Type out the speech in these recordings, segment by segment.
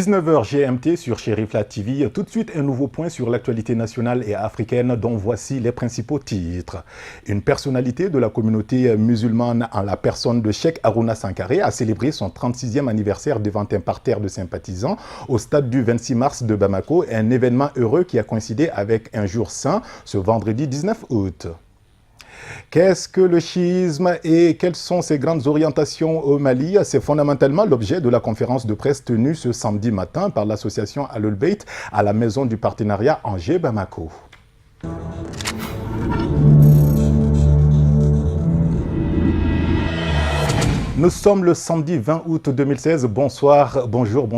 19h GMT sur Cherifla TV. Tout de suite, un nouveau point sur l'actualité nationale et africaine dont voici les principaux titres. Une personnalité de la communauté musulmane en la personne de Cheikh Harouna Sankaré a célébré son 36e anniversaire devant un parterre de sympathisants au stade du 26 mars de Bamako. Un événement heureux qui a coïncidé avec un jour saint ce vendredi 19 août. Qu'est-ce que le chiisme et quelles sont ses grandes orientations au Mali? C'est fondamentalement l'objet de la conférence de presse tenue ce samedi matin par l'association Ahlul Bayt à la maison du partenariat Angers-Bamako. Nous sommes le samedi 20 août 2016. Bonsoir, bonjour,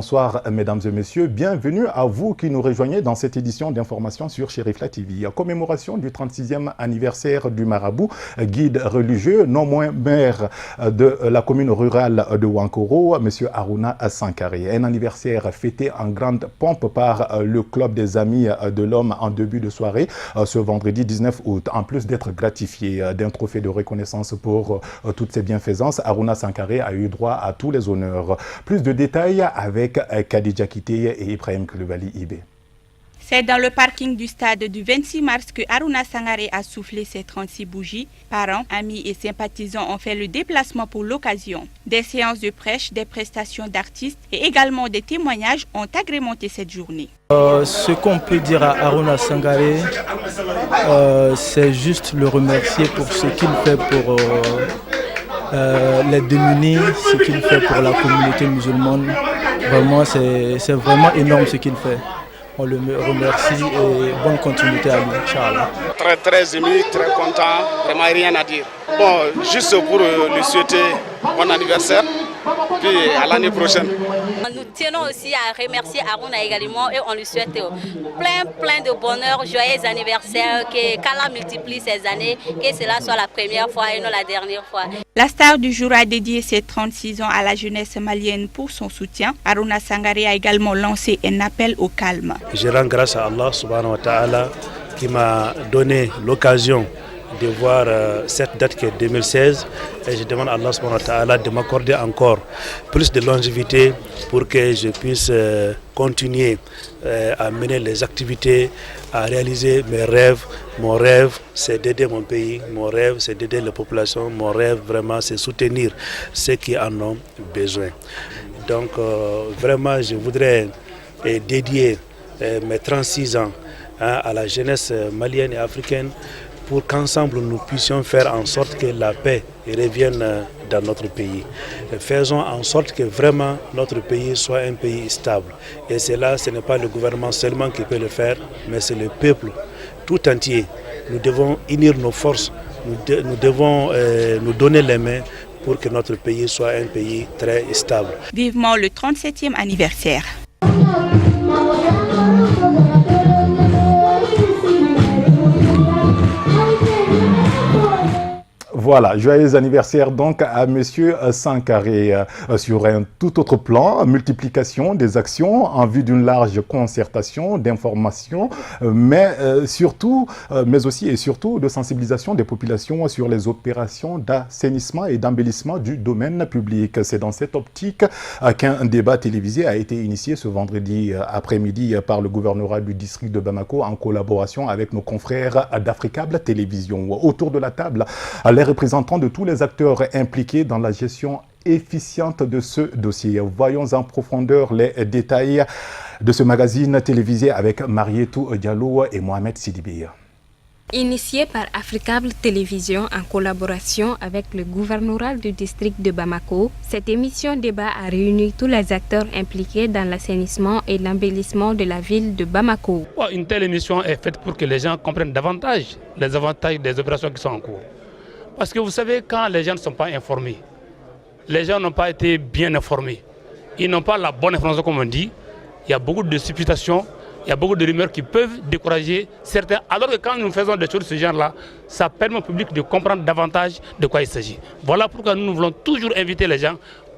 mesdames et messieurs. Bienvenue à vous qui nous rejoignez dans cette édition d'information sur Cherifla TV. Commémoration du 36e anniversaire du marabout, guide religieux, non moins maire de la commune rurale de Wankoro, M. Harouna Sankaré. Un anniversaire fêté en grande pompe par le Club des Amis de l'Homme en début de soirée ce vendredi 19 août. En plus d'être gratifié d'un trophée de reconnaissance pour toutes ses bienfaisances, Harouna Sankaré a eu droit à tous les honneurs. Plus de détails avec Khadija Kiteye et Ibrahim Koulibaly Ibé. C'est dans le parking du stade du 26 mars que Harouna Sankaré a soufflé ses 36 bougies. Parents, amis et sympathisants ont fait le déplacement pour l'occasion. Des séances de prêche, des prestations d'artistes et également des témoignages ont agrémenté cette journée. Ce qu'on peut dire à Harouna Sankaré, c'est juste le remercier pour ce qu'il fait pour les démunis, ce qu'il fait pour la communauté musulmane. Vraiment, c'est vraiment énorme ce qu'il fait. On le remercie et bonne continuité à lui, Inch'Allah. Très ému, très content, vraiment rien à dire. Bon, juste pour lui souhaiter bon anniversaire, puis à l'année prochaine. Nous tenons aussi à remercier Harouna également et on lui souhaite plein de bonheur, joyeux anniversaire, qu'Allah multiplie ces années, que cela soit la première fois et non la dernière fois. La star du jour a dédié ses 36 ans à la jeunesse malienne pour son soutien. Harouna Sankaré a également lancé un appel au calme. Je rends grâce à Allah subhanahu wa ta'ala qui m'a donné l'occasion de voir cette date qui est 2016 et je demande à Allah subhanahu wa ta'ala de m'accorder encore plus de longévité pour que je puisse continuer à mener les activités, à réaliser mes rêves. Mon rêve, c'est d'aider mon pays, mon rêve, c'est d'aider les populations, mon rêve, vraiment, c'est soutenir ceux qui en ont besoin. Donc, vraiment, je voudrais dédier mes 36 ans à la jeunesse malienne et africaine pour qu'ensemble nous puissions faire en sorte que la paix revienne dans notre pays. Faisons en sorte que vraiment notre pays soit un pays stable. Et cela, ce n'est pas le gouvernement seulement qui peut le faire, mais c'est le peuple tout entier. Nous devons unir nos forces, nous devons nous donner les mains pour que notre pays soit un pays très stable. Vivement le 37e anniversaire. Voilà, joyeux anniversaire donc à M. Sankaré. Sur un tout autre plan, multiplication des actions en vue d'une large concertation d'information, mais aussi et surtout de sensibilisation des populations sur les opérations d'assainissement et d'embellissement du domaine public. C'est dans cette optique qu'un débat télévisé a été initié ce vendredi après-midi par le gouvernorat du district de Bamako en collaboration avec nos confrères d'Africable Télévision. Autour de la table, les représentants de tous les acteurs impliqués dans la gestion efficiente de ce dossier. Voyons en profondeur les détails de ce magazine télévisé avec Marietou Diallo et Mohamed Sidibé. Initié par Africable Télévision en collaboration avec le gouvernorat du district de Bamako, cette émission débat a réuni tous les acteurs impliqués dans l'assainissement et l'embellissement de la ville de Bamako. Une telle émission est faite pour que les gens comprennent davantage les avantages des opérations qui sont en cours. Parce que vous savez, quand les gens ne sont pas informés, les gens n'ont pas été bien informés, ils n'ont pas la bonne information comme on dit, il y a beaucoup de supputations, il y a beaucoup de rumeurs qui peuvent décourager certains, alors que quand nous faisons des choses de ce genre-là, ça permet au public de comprendre davantage de quoi il s'agit. Voilà pourquoi nous voulons toujours inviter les gens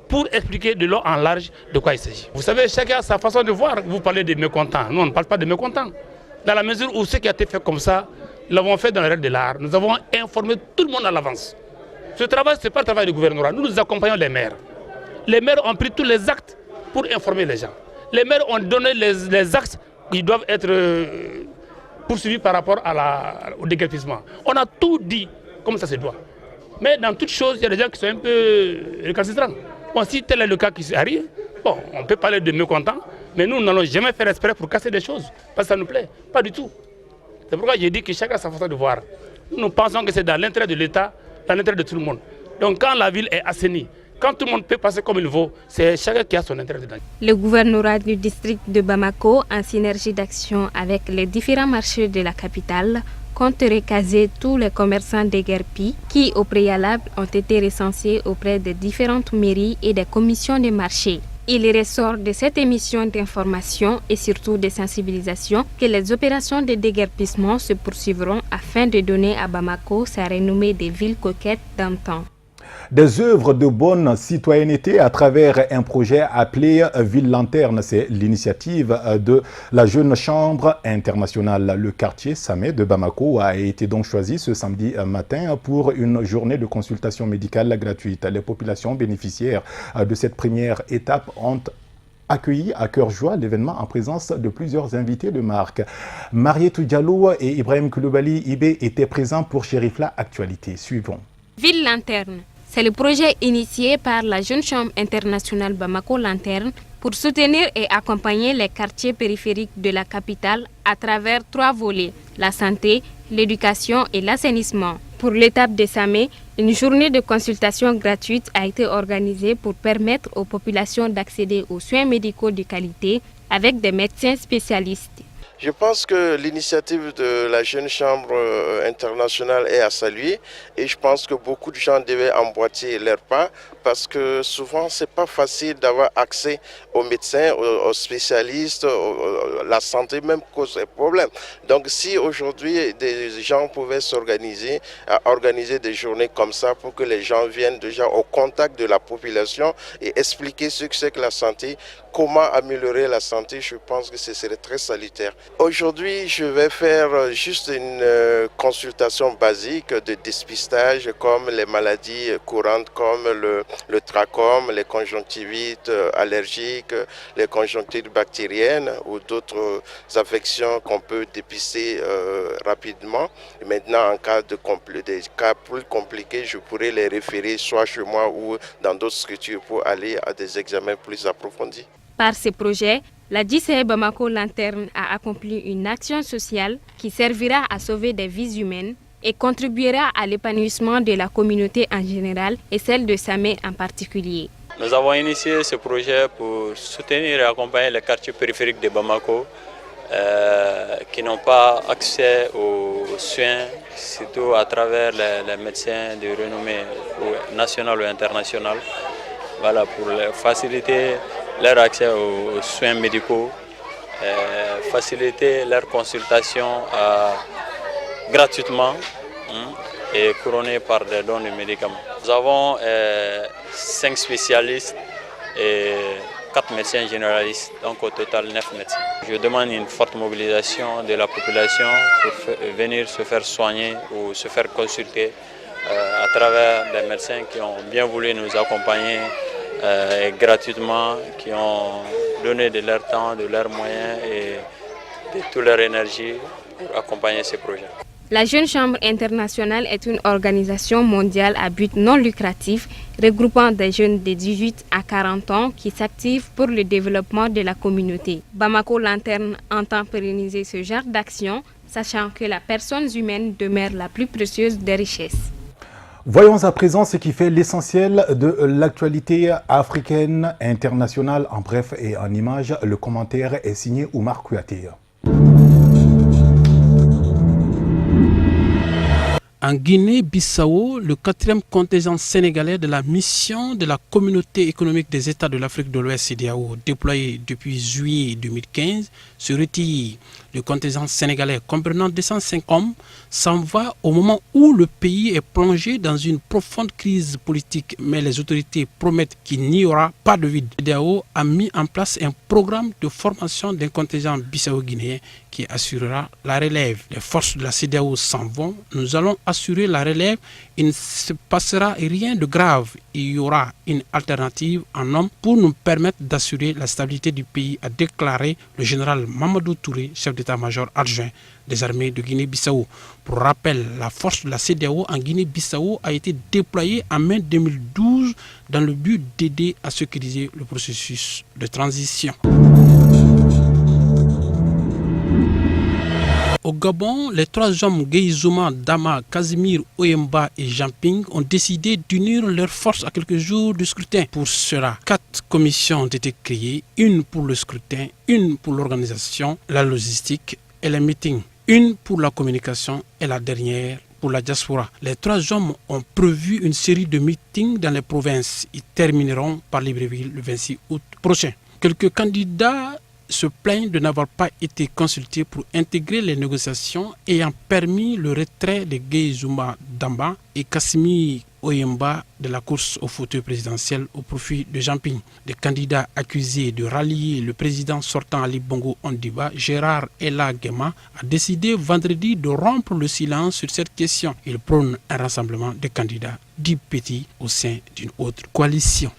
pour expliquer de long en large de quoi il s'agit. Vous savez, chacun a sa façon de voir. Vous parlez des mécontents, nous on ne parle pas de mécontents. Dans la mesure où ce qui a été fait comme ça, nous l'avons fait dans les règles de l'art. Nous avons informé tout le monde à l'avance. Ce travail, ce n'est pas le travail du gouvernorat. Nous accompagnons les maires. Les maires ont pris tous les actes pour informer les gens. Les maires ont donné les axes qui doivent être poursuivis par rapport au déguerpissement. On a tout dit comme ça se doit. Mais dans toute chose, il y a des gens qui sont un peu récalcitrants. Bon, si tel est le cas qui arrive, bon, on peut parler de mécontents, mais nous n'allons jamais faire exprès pour casser des choses, parce que ça nous plaît, pas du tout. C'est pourquoi j'ai dit que chacun a sa façon de voir. Nous pensons que c'est dans l'intérêt de l'État, dans l'intérêt de tout le monde. Donc quand la ville est assainie, quand tout le monde peut passer comme il veut, c'est chacun qui a son intérêt dedans. Le gouvernorat du district de Bamako, en synergie d'action avec les différents marchés de la capitale, compte recaser tous les commerçants déguerpis qui, au préalable, ont été recensés auprès des différentes mairies et des commissions de marché. Il ressort de cette émission d'information et surtout de sensibilisation que les opérations de déguerpissement se poursuivront afin de donner à Bamako sa renommée de ville coquette d'antan. Des œuvres de bonne citoyenneté à travers un projet appelé Ville Lanterne. C'est l'initiative de la Jeune Chambre internationale. Le quartier Samé de Bamako a été donc choisi ce samedi matin pour une journée de consultation médicale gratuite. Les populations bénéficiaires de cette première étape ont accueilli à cœur joie l'événement en présence de plusieurs invités de marque. Marietou Diallo et Ibrahim Koulibaly Ibé étaient présents pour Chérifla Actualité. Suivons. Ville Lanterne. C'est le projet initié par la Jeune Chambre internationale Bamako Lanterne pour soutenir et accompagner les quartiers périphériques de la capitale à travers 3 volets, la santé, l'éducation et l'assainissement. Pour l'étape de Samé, une journée de consultation gratuite a été organisée pour permettre aux populations d'accéder aux soins médicaux de qualité avec des médecins spécialistes. Je pense que l'initiative de la Jeune Chambre internationale est à saluer et je pense que beaucoup de gens devaient emboîter leur pas parce que souvent c'est pas facile d'avoir accès aux médecins, aux spécialistes, la santé même cause des problèmes. Donc si aujourd'hui des gens pouvaient s'organiser, organiser des journées comme ça pour que les gens viennent déjà au contact de la population et expliquer ce que c'est que la santé, comment améliorer la santé, je pense que ce serait très salutaire. Aujourd'hui, je vais faire juste une consultation basique de dépistage comme les maladies courantes comme le trachome, les conjonctivites allergiques, les conjonctivites bactériennes ou d'autres affections qu'on peut dépister rapidement. Et maintenant, en cas des cas plus compliqués, je pourrais les référer soit chez moi ou dans d'autres structures pour aller à des examens plus approfondis. Par ce projet, la JCE Bamako Lanterne a accompli une action sociale qui servira à sauver des vies humaines et contribuera à l'épanouissement de la communauté en général et celle de Samé en particulier. Nous avons initié ce projet pour soutenir et accompagner les quartiers périphériques de Bamako qui n'ont pas accès aux soins, surtout à travers les médecins de renommée nationale ou internationale. Voilà, pour faciliter leur accès aux soins médicaux, faciliter leur consultation gratuitement et couronné par des dons de médicaments. Nous avons 5 spécialistes et 4 médecins généralistes, donc au total 9 médecins. Je demande une forte mobilisation de la population pour venir se faire soigner ou se faire consulter à travers des médecins qui ont bien voulu nous accompagner gratuitement, qui ont donné de leur temps, de leurs moyens et de toute leur énergie pour accompagner ces projets. La Jeune Chambre internationale est une organisation mondiale à but non lucratif regroupant des jeunes de 18 à 40 ans qui s'activent pour le développement de la communauté. Bamako Lanterne entend pérenniser ce genre d'action, sachant que la personne humaine demeure la plus précieuse des richesses. Voyons à présent ce qui fait l'essentiel de l'actualité africaine, internationale, en bref et en images. Le commentaire est signé Oumar Kouyaté. En Guinée-Bissau, le 4e contingent sénégalais de la mission de la Communauté économique des États de l'Afrique de l'Ouest, CEDEAO, déployé depuis juillet 2015, se retire. Le contingent sénégalais comprenant 205 hommes s'en va au moment où le pays est plongé dans une profonde crise politique, mais les autorités promettent qu'il n'y aura pas de vide. La CEDEAO a mis en place un programme de formation d'un contingent bissau-guinéen qui assurera la relève. Les forces de la CEDEAO s'en vont, nous allons assurer la relève, il ne se passera rien de grave, il y aura une alternative en homme pour nous permettre d'assurer la stabilité du pays, a déclaré le général Mamadou Touré, chef d'état-major adjoint des armées de Guinée-Bissau. Pour rappel, la force de la CEDEAO en Guinée-Bissau a été déployée en mai 2012 dans le but d'aider à sécuriser le processus de transition. Au Gabon, les trois hommes Gueizouma, Dama, Casimir, Oyemba et Jamping ont décidé d'unir leurs forces à quelques jours du scrutin. Pour cela, 4 commissions ont été créées, une pour le scrutin, une pour l'organisation, la logistique et les meetings, une pour la communication et la dernière pour la diaspora. Les trois hommes ont prévu une série de meetings dans les provinces. Ils termineront par Libreville le 26 août prochain. Quelques candidats se plaignent de n'avoir pas été consultés pour intégrer les négociations ayant permis le retrait de Gueizouma Damba et Kassimi Oyemba de la course au fauteuil présidentiel au profit de Jamping. Les candidats accusés de rallier le président sortant Ali Bongo Ondiba, Gérard Ella Guema, a décidé vendredi de rompre le silence sur cette question. Il prône un rassemblement de candidats dits petits au sein d'une autre coalition.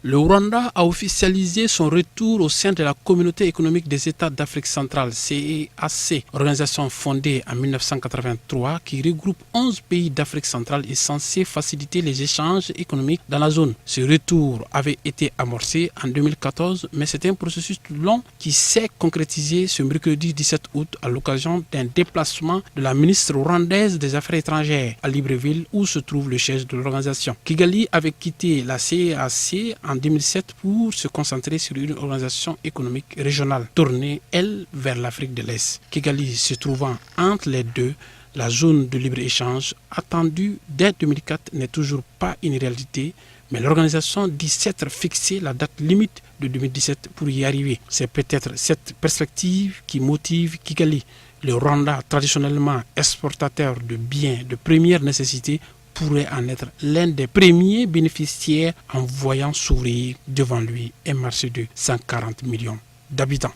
Le Rwanda a officialisé son retour au sein de la Communauté économique des États d'Afrique centrale, CEAC, organisation fondée en 1983 qui regroupe 11 pays d'Afrique centrale et censée faciliter les échanges économiques dans la zone. Ce retour avait été amorcé en 2014, mais c'est un processus long qui s'est concrétisé ce mercredi 17 août à l'occasion d'un déplacement de la ministre rwandaise des Affaires étrangères à Libreville où se trouve le siège de l'organisation. Kigali avait quitté la CEAC en 2007 pour se concentrer sur une organisation économique régionale tournée, elle, vers l'Afrique de l'Est. Kigali se trouvant entre les deux, la zone de libre-échange attendue dès 2004 n'est toujours pas une réalité, mais l'organisation dit s'être fixé la date limite de 2017 pour y arriver. C'est peut-être cette perspective qui motive Kigali. Le Rwanda, traditionnellement exportateur de biens de première nécessité, pourrait en être l'un des premiers bénéficiaires en voyant s'ouvrir devant lui un marché de 140 millions d'habitants.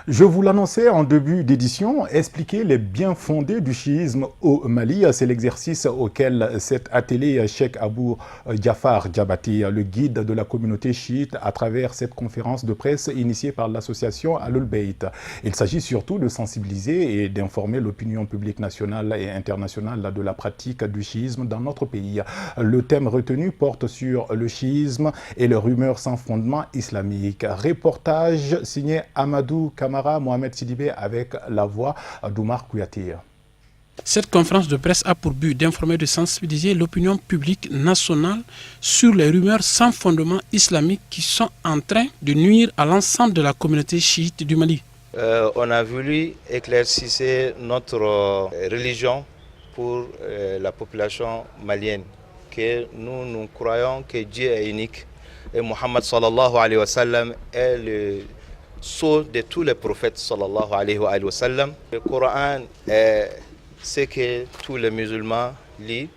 Je vous l'annonçais en début d'édition, expliquer les biens fondés du chiisme au Mali. C'est l'exercice auquel s'est attelé Cheikh Abou Jafar Djabati, le guide de la communauté chiite, à travers cette conférence de presse initiée par l'association Ahlul Bayt. Il s'agit surtout de sensibiliser et d'informer l'opinion publique nationale et internationale de la pratique du chiisme dans notre pays. Le thème retenu porte sur le chiisme et les rumeurs sans fondement islamique. Reportage signé Amadou Kamara Mohamed Sidibé avec la voix d'Oumar Kouyaté. Cette conférence de presse a pour but d'informer et de sensibiliser l'opinion publique nationale sur les rumeurs sans fondement islamique qui sont en train de nuire à l'ensemble de la communauté chiite du Mali. On a voulu éclaircir notre religion pour la population malienne, que nous croyons que Dieu est unique et Mohammed sallallahu alayhi wa sallam est le sceau de tous les prophètes sallallahu alayhi wa sallam. Le Coran est ce que tous les musulmans lisent.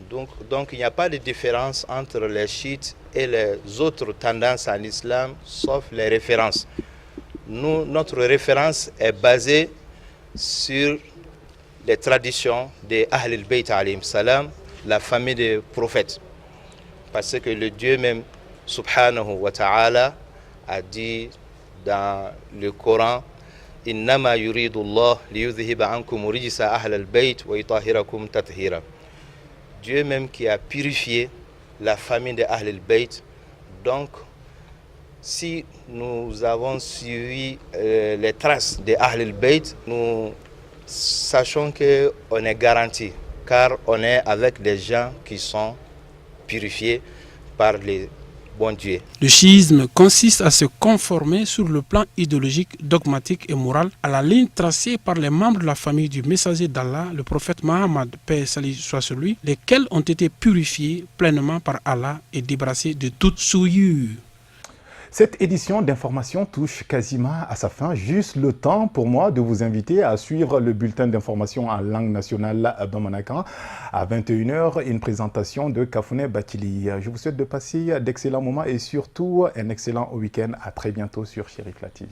Donc il n'y a pas de différence entre les chiites et les autres tendances en islam, sauf les références. Notre référence est basée sur les traditions des Ahlul Bayt alayhim salam, la famille des prophètes. Parce que le Dieu même, subhanahu wa ta'ala, a dit dans le Coran, Innama yuridullah liyudhiba ankum rijsa ahlal bayt wa yutahhirakum tathira. Dieu même qui a purifié la famille de Ahlul Bayt. Donc, si nous avons suivi les traces de Ahlul Bayt, nous sachons qu'on est garanti, car on est avec des gens qui sont purifiés par les bon Dieu. Le chiisme consiste à se conformer sur le plan idéologique, dogmatique et moral à la ligne tracée par les membres de la famille du messager d'Allah, le prophète Mohammed, paix et salut soit sur lui, lesquels ont été purifiés pleinement par Allah et débarrassés de toute souillure. Cette édition d'information touche quasiment à sa fin. Juste le temps pour moi de vous inviter à suivre le bulletin d'information en langue nationale Bamanakan. À 21h, une présentation de Kafouné Batili. Je vous souhaite de passer d'excellents moments et surtout un excellent week-end. À très bientôt sur Chérifla TV.